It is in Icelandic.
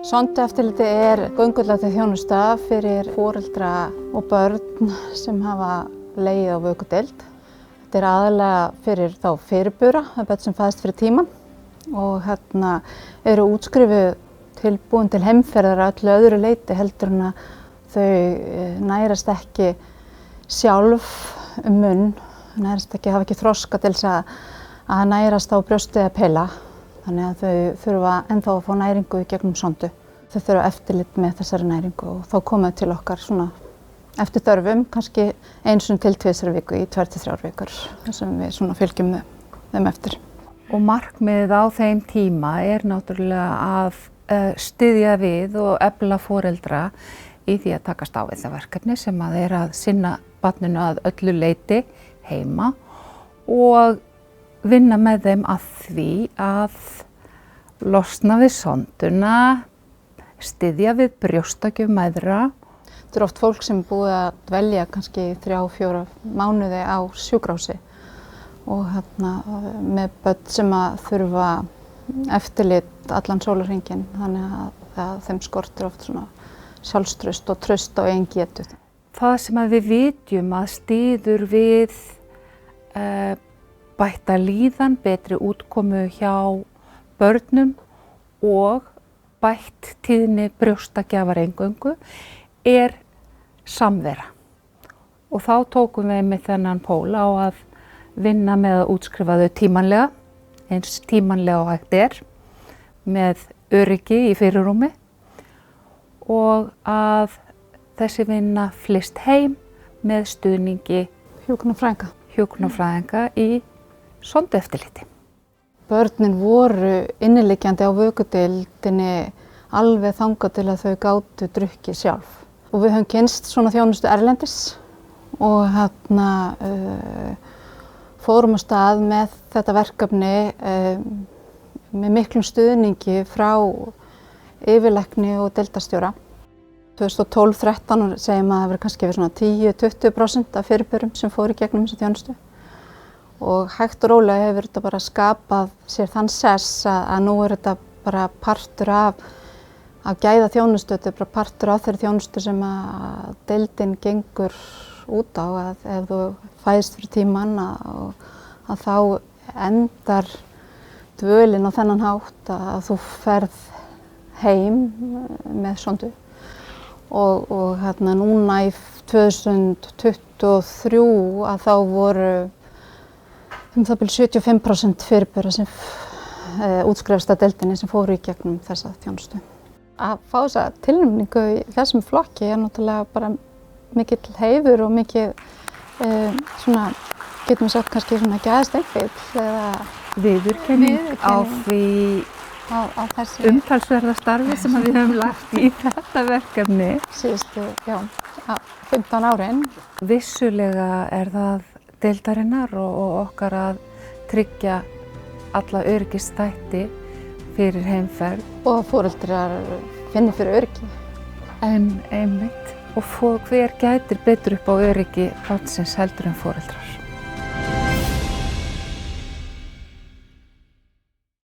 Sondueftirlitið göngulæknir þjónusta fyrir foreldra og börn sem hafa legið á vökudeild. Þetta aðalega fyrir þá fyrirbura, börn sem fæðast fyrir tímann og eru útskrifuð tilbúin til heimferðar að öllu öðru leyti heldur en að þau nærast ekki sjálf munn, hafa ekki þroska til þess að nærast á brjósti eða pela. Þannig að þau þurfa ennþá að fá næringu í gegnum sondu. Þau þurfa eftirlit með þessari næringu og þá koma til okkar svona eftir þörfum, kannski einu sinni til tvisvar í viku í 2 til 3 vikur sem við svona fylgjum þeim eftir. Og markmiðið á þeim tíma náttúrulega að styðja við og efla foreldra í því að takast á við það verkefni sem að sinna barninu að öllu leyti heima og vinna með þeim að því að losna við sonduna, styðja við brjóstakjöf mæðra. Þetta oft fólk sem búið að dvelja kannski 3-4 mánuði á sjúkrahúsi og með börn sem að þurfa eftirlit allan sólarhringinn, þannig að þeim skortir oft svona sjálfstraust og traust á eigin getu. Það sem að við vitjum að styður við bætta líðan, betri útkomu hjá börnum og bætt tíðni brjóstagjafar eingöngu samvera. Og þá tókum við með þennan pól á að vinna með að útskrifa þau tímanlega, eins tímanlega og hægt með öryggi í fyrirrúmi og að þessi vinna flyst heim með stuðningi hjúkrunarfræðinga í sondueftirliti. Börnin voru inniliggjandi á vökudeildinni alveg þangað til að þau gátu drukkið sjálf. Og við höfum kynnst svona þjónustu erlendis og fórum á stað með þetta verkefni með miklum stuðningi frá yfirlækni og deildarstjóra. 2012-13 segjum að það verið kannski yfir svona 10-20% af fyrirburum sem fóru í gegnum þessa þjónustu. Og hægt og rólega hefur þetta bara skapað sér þann sess að nú þetta bara partur af gæða þjónustu, þetta bara partur af þeirri þjónustu sem að deildin gengur út á, að ef þú fæðist fyrir tímann að þá endar dvölin á þennan hátt að þú ferð heim með sondu. Og núna í 2023 að þá voru það byrja 75% fyrirbura sem útskrifast að deildinni sem fóru í gegnum þessa þjónustu. Að fá þessa tilnefningu í þessum flokki náttúrulega bara mikill heiður og mikið svona, getum við sagt kannski svona gæðasteinfíll eða viðurkenning á því umtalsverða starfi sem við höfum lagt í þetta verkefni síðustu 15 árin. Vissulega það deildarinnar og okkar að tryggja alla öryggisþætti fyrir heimferð. Og að foreldrar finni fyrir öryggi. Einmitt. Og hver gætir betur upp á öryggi barnsins heldur en foreldrar.